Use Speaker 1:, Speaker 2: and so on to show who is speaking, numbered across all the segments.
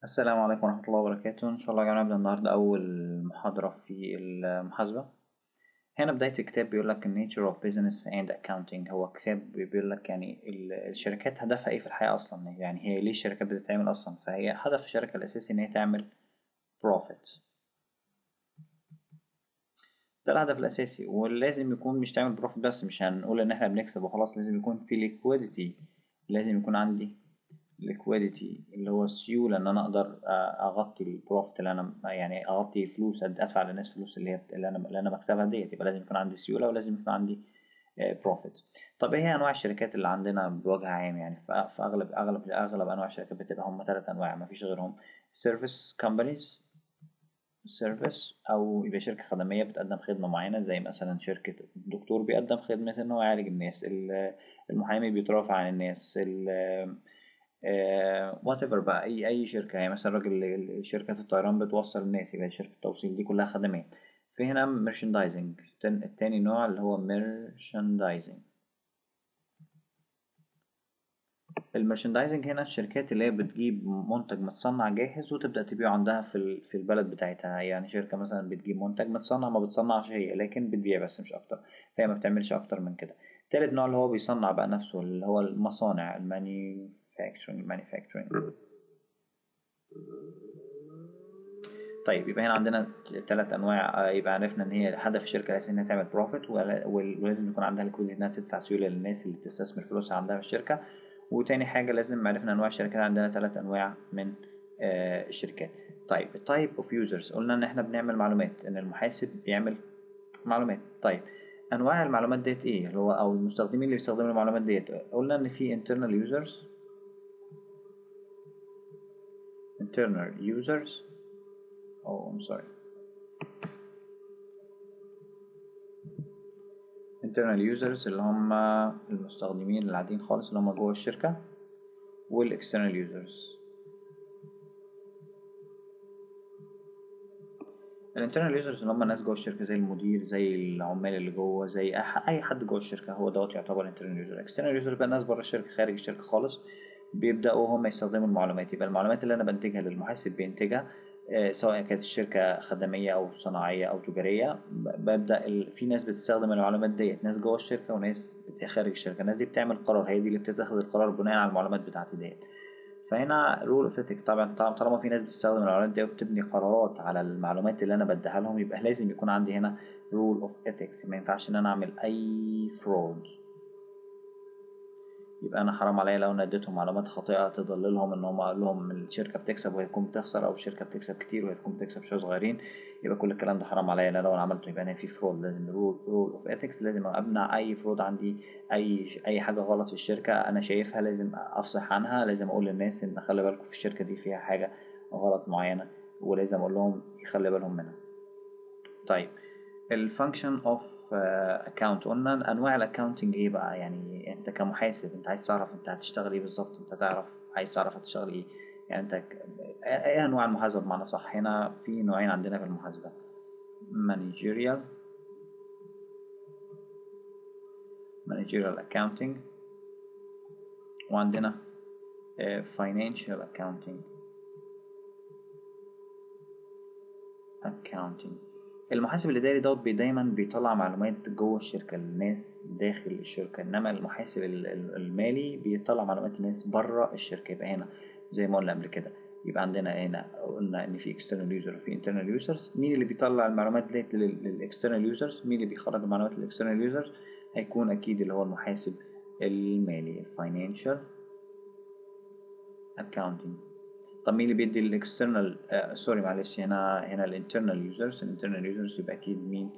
Speaker 1: السلام عليكم ورحمة الله وبركاته. إن شاء الله يا جماعة نبدأ النهاردة أول محاضرة في المحاسبة. هنا بداية الكتاب بيقول لك Nature of Business and Accounting. هو كتاب بيقول لك يعني الشركات هدفها إيه في الحياة أصلا، يعني هي ليه الشركات بتتعمل أصلا. فهي هدف الشركة الأساسي إن هي تعمل profit، ده الهدف الأساسي. ولازم يكون مش تعمل profit بس، مش هنقول إن إحنا بنكسب وخلاص، لازم يكون في liquidity. لازم يكون عندي liquidity اللي هو السيولة، ان انا اقدر اغطي البروفيت اللي انا يعني اغطي فلوس، ادفع للناس فلوس اللي انا بكسبها ديت. يبقى لازم يكون عندي سيولة ولازم يكون عندي بروفيت. طب ايه هي انواع الشركات اللي عندنا بوجه عام؟ يعني في اغلب انواع الشركات بتبقى هم ثلاث انواع مفيش غيرهم: سيرفيس كومبانيز، سيرفيس او يبقى شركة خدمية بتقدم خدمة معينة، زي مثلا شركة الدكتور بيقدم خدمة ان هو يعالج الناس، المحامي بيترافع عن الناس، وات ايفر بقى، اي شركه. يعني مثلا راجل شركه الطيران بتوصل الناس، يبقى شركه التوصيل دي كلها خدمات. في هنا merchandising، التاني نوع اللي هو merchandising. المرشندايزنج هنا الشركات اللي هي بتجيب منتج متصنع جاهز وتبدأ تبيعه عندها في البلد بتاعتها. يعني شركة مثلا بتجيب منتج متصنع، ما بتصنعش هي لكن بتبيع بس مش أكتر، فهي ما بتعملش أكتر من كده. تالت نوع اللي هو بيصنع بقى نفسه، اللي هو المصانع، المانيفاكتشرنج. طيب يبقى هنا عندنا ثلاث انواع. يبقى عرفنا ان هي هدف الشركه الاساسي انها تعمل بروفيت، ولازم يكون عندها ليكويديتي انها تدفع سيوله للناس اللي بتستثمر فلوسها عندها في الشركه. وتاني حاجه لازم عرفنا انواع الشركات، عندنا ثلاث انواع من الشركات. طيب التايب اوف يوزرز، قلنا ان احنا بنعمل معلومات، ان المحاسب بيعمل معلومات. طيب انواع المعلومات ديت ايه، اللي هو او المستخدمين اللي بيستخدموا المعلومات ديت؟ قلنا ان في internal users. oh I'm sorry internal users اللي هم المستخدمين العاديين خالص اللي هم جوه الشركة، والاكسترنال users. الانترنال يوزرز اللي هم الناس جوه الشركة، زي المدير، زي العمال اللي جوه، زي اي حد جوه الشركة، هو دوت يعتبر انترنال يوزر. اكسترنال يوزر بقى ناس بره الشركة، خارج الشركة خالص، بيبدأوا هم يستخدموا المعلومات. يبقى المعلومات اللي انا بنتجها للمحاسب بينتجها، سواء كانت الشركة خدمية أو صناعية أو تجارية. ببدأ في ناس بتستخدم المعلومات ديت، ناس جوه الشركة وناس خارج الشركة. الناس دي بتعمل قرار، هي دي اللي بتتخذ القرار بناء على المعلومات بتاعتي ديت. فهنا رول اوف ethics، طبعا طالما في ناس بتستخدم المعلومات دي وبتبني قرارات على المعلومات اللي انا بديها لهم، يبقى لازم يكون عندي هنا رول اوف ethics. ما ينفعش ان انا اعمل اي فرود. يبقى انا حرام عليا لو انا اديتهم معلومات خاطئه تضللهم، ان هم اقول لهم الشركه بتكسب وهي تكون بتخسر، او الشركه بتكسب كتير وهي تكون بتكسب شويه صغيرين. يبقى كل الكلام ده حرام عليا لو انا عملته. يبقى انا في فرود. لازم رول اوف ethics، لازم امنع اي فرود عندي. اي حاجه غلط في الشركه انا شايفها لازم افصح عنها، لازم اقول للناس ان خلي بالكم في الشركه دي فيها حاجه غلط معينه، ولازم اقول لهم يخلي بالهم منها. طيب الفانكشن اوف اكاونت، قلنا انواع الاكاونتنج ايه بقى. يعني انت كمحاسب انت عايز تعرف انت هتشتغل ايه بالظبط، انت عايز تعرف هتشتغل ايه. يعني انت ايه انواع المحاسبه بمعنى صح؟ هنا في نوعين عندنا في المحاسبه: managerial accounting، وعندنا financial accounting. المحاسب الإداري دوت دايما بيطلع معلومات جوه الشركة للناس داخل الشركة، إنما المحاسب المالي بيطلع معلومات للناس بره الشركة. يبقى هنا زي ما قلنا قبل كده، يبقى عندنا هنا قلنا إن في external user وفي internal users. مين اللي بيطلع المعلومات ديت للexternal users؟ مين اللي بيخرج المعلومات للexternal users؟ هيكون أكيد اللي هو المحاسب المالي، financial accounting. طب مين اللي بيدي الاكسترنال سوري معلش، هنا الانترنال يوزرز يبقى اكيد مين؟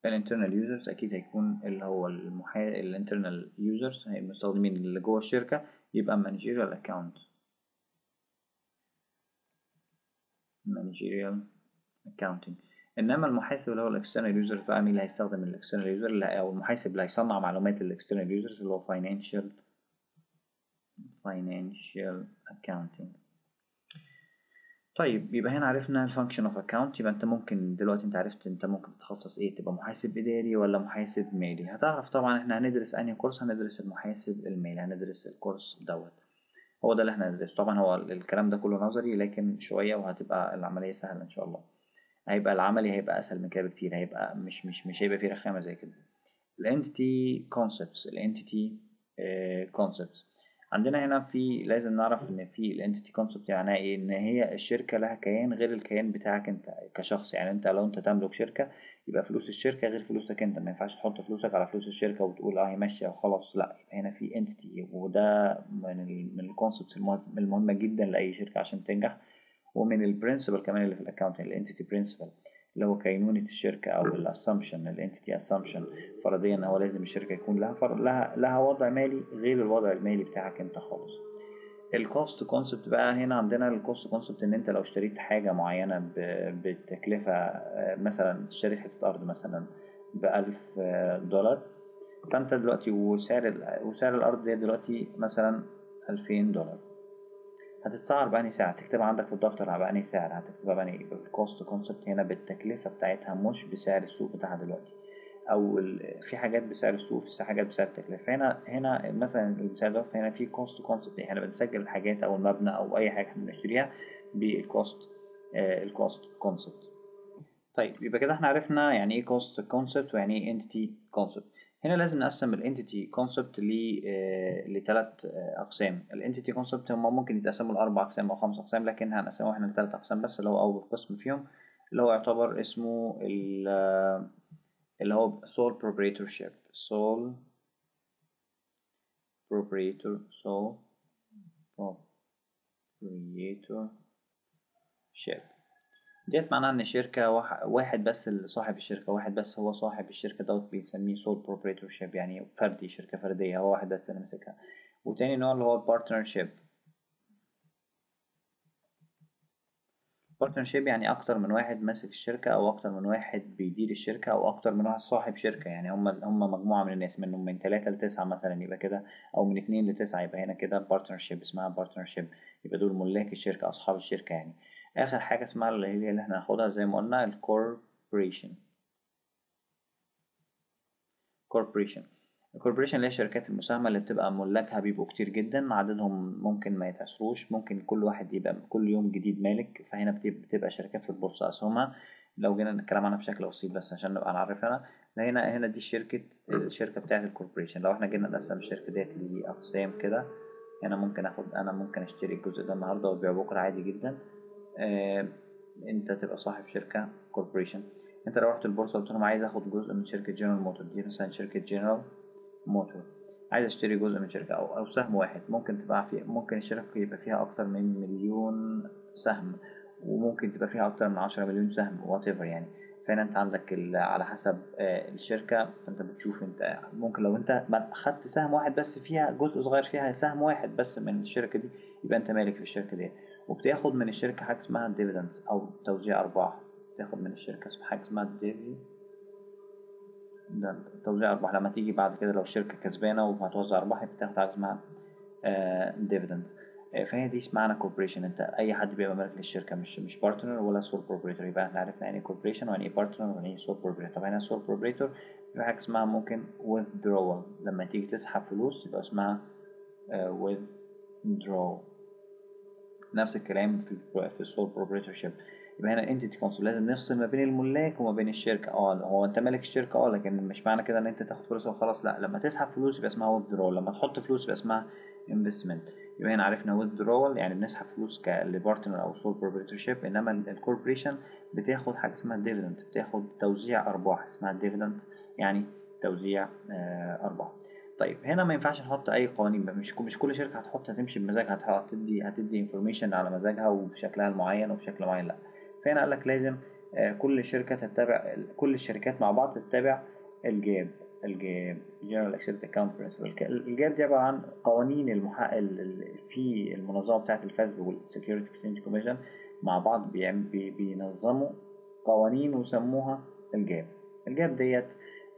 Speaker 1: الانترنال يوزرز اكيد هيكون اللي هو الانترنال يوزرز المستخدمين اللي جوه الشركه. يبقى مانجيريال اكاونتنج. انما المحاسب اللي هو الاكسترنال يوزرز بقى، مين اللي هيستخدم الاكسترنال يوزر، او المحاسب اللي هيصنع معلومات الاكسترنال يوزرز، اللي هو financial accounting. طيب يبقى هنا عرفنا الفانكشن اوف اكاونت. يبقى انت ممكن دلوقتي انت عرفت انت ممكن تتخصص ايه، تبقى محاسب اداري ولا محاسب مالي. هتعرف طبعا احنا هندرس انهي كورس، هندرس المحاسب المالي، هندرس الكورس دوت. هو ده اللي احنا هندرسه. طبعا هو الكلام ده كله نظري، لكن شوية وهتبقى العملية سهلة ان شاء الله. هيبقى العملي هيبقى اسهل من كده بكتير، هيبقى مش هيبقى فيه رخامة زي كده. الانتيتي كونسبتس. الانتيتي كونسبتس عندنا هنا في لازم نعرف ان في الانتيتي كونسبت يعني ايه، ان هي الشركه لها كيان غير الكيان بتاعك انت كشخص. يعني انت لو انت تملك شركه يبقى فلوس الشركه غير فلوسك انت، ما ينفعش تحط فلوسك على فلوس الشركه وتقول اه هي ماشيه وخلاص، لا. يبقى هنا في انتيتي، وده من الكونسبتس المهمه جدا لاي شركه عشان تنجح، ومن البرنسبل كمان اللي في الاكونتنج، الانتيتي برنسبل اللي هو كينونة الشركة أو الاسامبشن، الانتيتي اسامبشن. فرضيا إن هو لازم الشركة يكون لها وضع مالي غير الوضع المالي بتاعك أنت خالص. الكوست كونسبت بقى، هنا عندنا الكوست كونسبت إن أنت لو اشتريت حاجة معينة بتكلفة، مثلا اشتريت حتة أرض مثلا ب1000 دولار، فأنت دلوقتي وسعر الأرض دي دلوقتي مثلا 2000 دولار. هتتسعر بأنهي سعر؟ هتكتبها عندك في الدفتر بأنهي سعر هتكتبها بأنهي. الكوست كونسبت هنا بالتكلفة بتاعتها مش بسعر السوق بتاعها دلوقتي، أو في حاجات بسعر السوق، في حاجات بسعر التكلفة. هنا مثلا بسعر الدفتر هنا في كوست كونسبت، احنا بنسجل الحاجات أو المبنى أو أي حاجة احنا بنشتريها بالكوست، الكوست كونسبت. طيب يبقى كده احنا عرفنا يعني ايه كوست كونسبت ويعني ايه انتيتي كونسبت. هنا لازم نقسم الانتيتي كونسبت لثلاث اقسام. الانتيتي كونسبت هم ممكن يتقسموا لاربع اقسام او خمس اقسام، لكن هنقسمهم احنا لثلاث اقسام بس، اللي هو اول قسم فيهم اللي هو يعتبر اسمه اللي هو sole proprietorship. sole proprietorship ديت معناها ان شركة واحد بس اللي صاحب الشركة، واحد بس هو صاحب الشركة دوت، بنسميه sole proprietorship، يعني فردي، شركة فردية، هو واحد بس اللي ماسكها. وتاني نوع اللي هو partnership. partnership يعني أكتر من واحد ماسك الشركة، أو أكتر من واحد بيدير الشركة، أو أكتر من واحد صاحب شركة. يعني هم مجموعة من الناس، من 3 ل9 مثلا يبقى كده، أو من 2 ل9 يبقى هنا كده partnership، اسمها partnership. يبقى دول ملاك الشركة، أصحاب الشركة يعني. آخر حاجة اسمها اللي هي اللي احنا هناخدها زي ما قلنا الcorporation. كوربريشن. الكوربريشن اللي هي الشركات المساهمة اللي بتبقى ملاكها بيبقوا كتير جدا، عددهم ممكن ما يتعسروش، ممكن كل واحد يبقى كل يوم جديد مالك. فهنا بتبقى شركات في البورصة أسهمها. لو جينا نتكلم عنها بشكل بسيط بس عشان نبقى نعرفها، هنا دي الشركة بتاعت الكوربريشن. لو احنا جينا نقسم الشركة ديت لأقسام كده، هنا أنا ممكن أشتري الجزء ده النهاردة وأبيعه بكرة عادي جدا. انت تبقى صاحب شركة كوربريشن. انت لو رحت البورصة قلت لهم عايز اخد جزء من شركة جنرال موتور، دي مثلا شركة جنرال موتور، عايز اشتري جزء من شركة او سهم واحد، ممكن الشركة يبقى فيها اكتر من مليون سهم، وممكن تبقى فيها اكتر من 10 مليون سهم whatever يعني. فهنا انت عندك على حسب الشركة. فانت بتشوف انت ممكن لو انت خدت سهم واحد بس فيها، جزء صغير فيها، سهم واحد بس من الشركة دي، يبقى انت مالك في الشركة دي. وبتاخد من الشركة حاجة اسمها ديفيدند أو توزيع أرباح. بتاخد من الشركة حاجة اسمها ديفيدند، توزيع أرباح. لما تيجي بعد كده لو الشركة كسبانة وهتوزع أرباح، بتاخد حاجة اسمها ديفيدند. فهي دي اسمها كوربريشن. انت اي حد بيبقى مالك للشركه، مش بارتنر ولا سول بروبريتور. يبقى احنا عرفنا يعني ايه كوربريشن ويعني ايه بارتنر ويعني ايه سول بروبريتور. طب هنا سول بروبريتور في حاجه اسمها ممكن withdrawal، لما تيجي تسحب فلوس يبقى اسمها withdraw. نفس الكلام في السول بروبريتورشيب. يبقى هنا الانتيتي كونسول لازم نفصل ما بين الملاك وما بين الشركه. هو انت مالك الشركه، لكن مش معنى كده ان انت تاخد فلوس وخلاص، لا. لما تسحب فلوس يبقى اسمها withdrawal، لما تحط فلوس يبقى اسمها investment. يبقى هنا عرفنا withdrawal يعني بنسحب فلوس لبارتنر او سول بروبريتورشيب، انما الكوربريشن بتاخد حاجه اسمها ديفيدند، بتاخد توزيع ارباح، اسمها ديفيدند يعني توزيع ارباح. طيب هنا ما ينفعش نحط اي قوانين، مش كل شركه هتمشي بمزاجها، هتدي انفورميشن على مزاجها وبشكلها المعين وبشكل معين، لا. فهنا قال لك لازم كل شركه تتبع، كل الشركات مع بعض تتبع الجاب. General Accepted Account Principle. الجاب دي عباره عن قوانين في المنظمه بتاعه الفاسب والسكيورتي اكسشينج كوميشن مع بعض بينظموا قوانين وسموها الجاب. الجاب ديت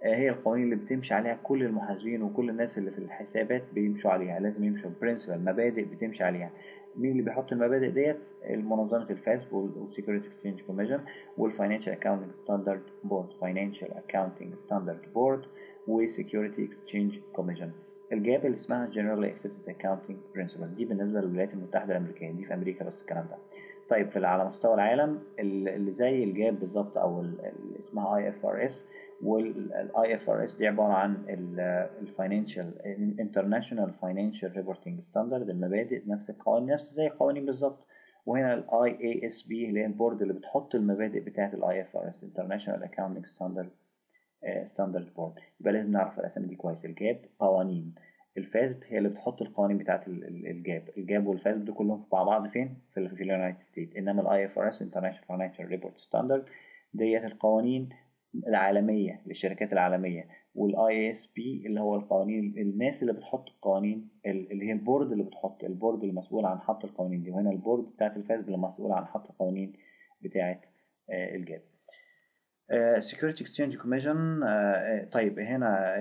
Speaker 1: هي القوانين اللي بتمشي عليها كل المحاسبين وكل الناس اللي في الحسابات بيمشوا عليها. لازم يمشوا برنسبل، مبادئ بتمشي عليها. مين اللي بيحط المبادئ ديت؟ منظمة الفاسب والسيكوريتي اكسشينج كوميشن والفاينانشال اكاونتنج ستاندرد بورد، فاينانشال اكاونتنج ستاندرد بورد وسيكوريتي اكسشينج كوميشن. الجاب اللي اسمها Generally Accepted Accounting Principle دي بالنسبة للولايات المتحدة الأمريكية، دي في أمريكا بس الكلام ده. طيب على مستوى العالم اللي زي الجاب بالظبط أو اللي اسمها IFRS، وال IFRS دي عبارة عن ال Financial International Financial Reporting Standard، المبادئ نفس القوانين نفس زي القوانين بالظبط. وهنا ال IASB اللي هي البورد اللي بتحط المبادئ بتاعة ال IFRS International Accounting Standard Board. يبقى لازم نعرف الأسامي دي كويس. الجاب قوانين، الفاسب هي اللي بتحط القوانين بتاعة الجاب والفاسب دول كلهم مع بعض فين؟ في اليونايتد ستيتس. إنما ال IFRS International Financial Report Standard ديت القوانين العالمية للشركات العالمية، وال IASB اللي هو القوانين الناس اللي بتحط القوانين اللي هي البورد اللي بتحط، البورد المسؤول عن حط القوانين دي. وهنا البورد بتاعة الفاسب اللي مسؤول عن حط القوانين بتاعة الجاب. Security Exchange Commission. طيب هنا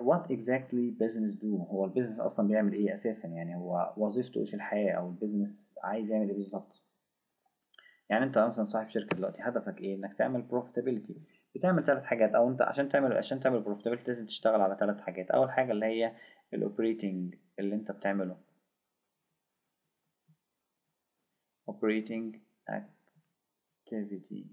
Speaker 1: what exactly business do، هو البيزنس اصلا بيعمل ايه اساسا، يعني هو وظيفته ايه في الحياة، او البيزنس عايز يعمل ايه بالظبط. يعني انت مثلا صاحب شركة دلوقتي، هدفك ايه؟ انك تعمل profitability. بتعمل 3 حاجات، او انت عشان تعمل profitability لازم تشتغل على 3 حاجات. اول حاجة اللي هي الاوبريتنج اللي انت بتعمله، operating activity.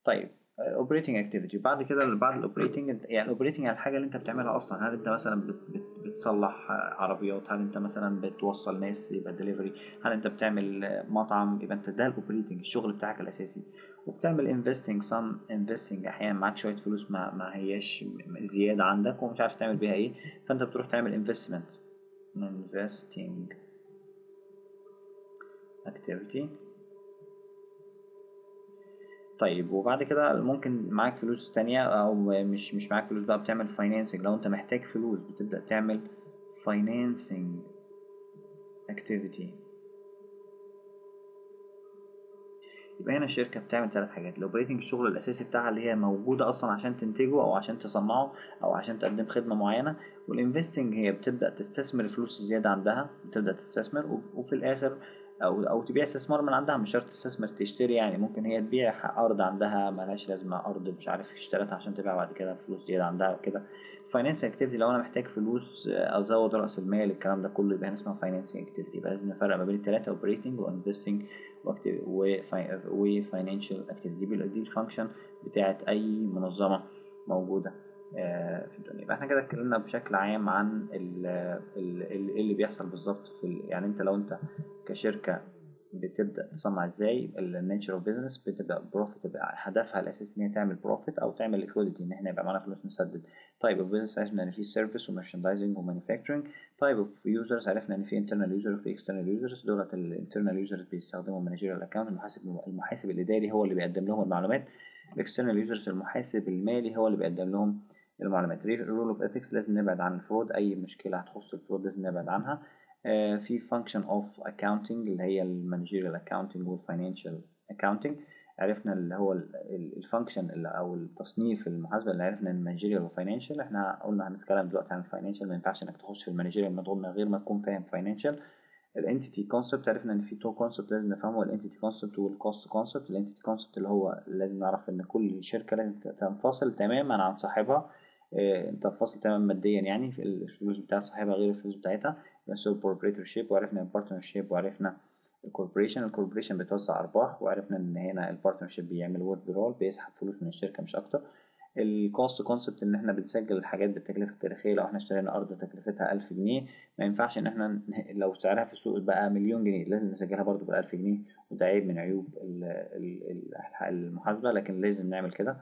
Speaker 1: طيب اوبريتنج اكتيفيتي، بعد كده بعد الاوبريتنج، يعني الاوبريتنج على الحاجه اللي انت بتعملها اصلا. هل انت مثلا بتصلح عربيات؟ هل انت مثلا بتوصل ناس يبقى دليفري؟ هل انت بتعمل مطعم؟ يبقى انت ده الاوبريتنج، الشغل بتاعك الاساسي. وبتعمل انفستنج احيانا معاك شويه فلوس ما هياش زياده عندك ومش عارف تعمل بيها ايه، فانت بتروح تعمل investing activity. طيب وبعد كده ممكن معاك فلوس تانية او مش معاك فلوس بقى، بتعمل فاينانسنج. لو انت محتاج فلوس بتبدأ تعمل فاينانسنج اكتيفيتي. يبقى هنا الشركة بتعمل 3 حاجات. الاوبريتنج الشغل الاساسي بتاعها اللي هي موجودة اصلا عشان تنتجه او عشان تصنعه او عشان تقدم خدمة معينة. والانفستنج هي بتبدأ تستثمر الفلوس الزيادة عندها، بتبدأ تستثمر وفي الاخر او تبيع استثمار من عندها. مش شرط تستثمر تشتري، يعني ممكن هي تبيع ارض عندها ملهاش لازمة، ارض مش عارف اشتريتها عشان تبيع بعد كده فلوس زيادة عندها وكده. فاينانس اكتيفيتي لو انا محتاج فلوس ازود راس المال، الكلام ده كله يبقى هنا اسمها فاينانسنج اكتيفيتي. يبقى لازم نفرق ما بين الثلاثه، اوبريتنج وانفستنج وفاينانشال اكتيفيتي. دي الفانكشن بتاعت اي منظمه موجوده في الدنيا. يبقى احنا كده اتكلمنا بشكل عام عن اللي بيحصل بالظبط يعني انت لو انت كشركه بتبدا تصنع ازاي، النيتشر اوف بزنس بتبدا بروفيت، تبقى هدفها الاساسي ان هي تعمل بروفيت او تعمل ليكويديتي، ان احنا يبقى معانا فلوس نسدد. طيب البيزنس عرفنا ان في سيرفيس ومرشندايزنج ومانيفاكتشرنج. طيب اوف يوزرز عرفنا ان في انترنال يوزر وفي اكسترنال يوزرز. دولت الانترنال يوزرز بيستخدموا مانجيريال اكونت، المحاسب الاداري هو اللي بيقدم لهم المعلومات. الاكسترنال يوزرز المحاسب المالي هو اللي بيقدم لهم المعلومات. رول اوف اثكس لازم نبعد عن الفرود، اي مشكله هتخص الفرود لازم نبعد عنها. في فانكشن اوف اكاونتنج اللي هي المانجيريال اكاونتنج والفاينانشال اكاونتنج. عرفنا اللي هو الفانكشن او التصنيف المحاسبه اللي عرفنا ان المانجيريال والفاينانشال. احنا قلنا هنتكلم دلوقتي عن الفاينانشال، ما ينفعش انك تخش في المانجيريال من غير ما تكون فاهم فاينانشال. الانتيتي كونسبت عرفنا ان في 2 كونسبت لازم نفهمه، الانتيتي كونسبت والكوست كونسبت. الانتيتي كونسبت اللي هو لازم نعرف ان كل شركه لازم تنفصل تماما عن صاحبها، تنفصل تماما ماديا، يعني في الفلوس بتاع صاحبها غير الفلوس بتاعتها. بس البروبريتورشيب، وعرفنا البارتنرشيب، وعرفنا الكوربوريشن بتوزع ارباح، وعرفنا ان هنا البارتنرشيب بيعمل ويدرول، بيسحب فلوس من الشركه مش اكتر. الكوست كونسبت ان احنا بنسجل الحاجات بالتكلفه التاريخيه. لو احنا اشترينا ارض تكلفتها 1000 جنيه، ما ينفعش ان احنا لو سعرها في السوق بقى مليون جنيه لازم نسجلها برضو بال1000 جنيه، وده عيب من عيوب المحاسبه، لكن لازم نعمل كده.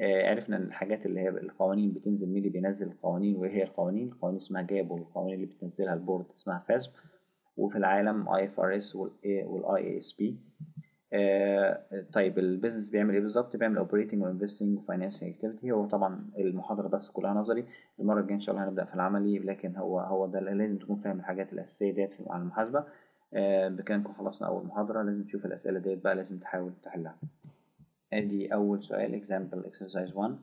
Speaker 1: عرفنا ان الحاجات اللي هي القوانين بتنزل، مين اللي بينزل القوانين وايه هي القوانين اسمها جاب، والقوانين اللي بتنزلها البورد اسمها فاسب. وفي العالم IFRS والاي اس بي. طيب البيزنس بيعمل ايه بالظبط؟ بيعمل اوبريتنج وانفستنج وفاينانسنج اكتيفيتي. هو طبعا المحاضره بس كلها نظري، المره الجايه ان شاء الله هنبدا في العملي، لكن هو ده اللي لازم تكون فاهم الحاجات الاساسيه ديت عن المحاسبه. بكده نكون خلصنا اول محاضره. لازم تشوف الاسئله ديت بقى، لازم تحاول تحلها. ادي اول سؤال example exercise 1.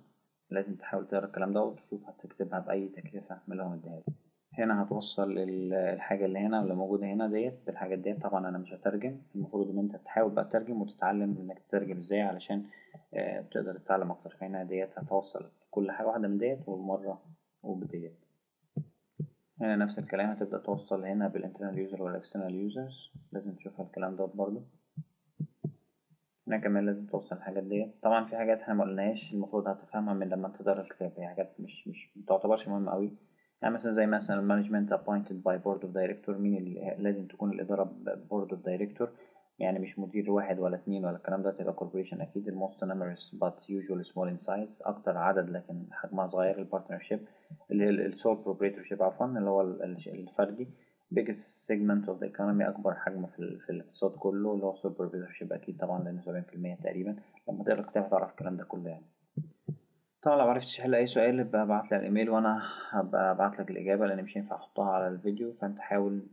Speaker 1: لازم تحاول تقرا الكلام ده وتشوف هتكتبها باي تكلفه من اللي هو مديها لك. هنا هتوصل الحاجة اللي هنا واللي موجودة هنا ديت بالحاجات ديت. طبعا أنا مش هترجم، المفروض إن أنت تحاول بقى تترجم وتتعلم إنك تترجم إزاي علشان تقدر تتعلم أكتر. هنا ديت هتوصل كل حاجة واحدة من ديت والمرة وبديت. هنا نفس الكلام، هتبدأ توصل هنا بالانترنال يوزر والاكسترنال يوزرز، لازم تشوف الكلام ده برضو. هنا كمان لازم توصل الحاجات ديت. طبعا في حاجات احنا مقلناهاش المفروض هتفهمها من لما تقرا الكتاب، هي حاجات مش متعتبرش مهمة أوي. يعني مثلا زي مثلا management appointed by board of director، مين اللي لازم تكون الإدارة board of director، يعني مش مدير واحد ولا اتنين ولا الكلام ده، تبقى corporation أكيد. ال most numerous but usually small in size، أكتر عدد لكن حجمها صغير. ال partnership اللي هي ال sole proprietorship عفوا، اللي هو الفردي. biggest segment of the economy، أكبر حجم في الاقتصاد كله، اللي هو sole proprietorship أكيد طبعا، لأنه 70% تقريبا. لما تقرا الكتاب هتعرف الكلام ده كله يعني. طبعا لو معرفتش تحل أي سؤال ابقى ابعتلي على الإيميل وأنا هبقى أبعتلك الإجابة، لأن مش هينفع أحطها على الفيديو، فأنت حاول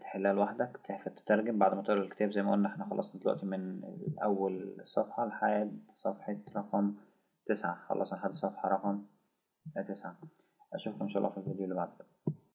Speaker 1: تحلها لوحدك، تترجم بعد ما تقرا الكتاب. زي ما قلنا احنا خلصنا دلوقتي من أول صفحة لحد صفحة رقم 9، خلصنا لحد صفحة رقم 9. أشوفكم إن شاء الله في الفيديو اللي بعد كده.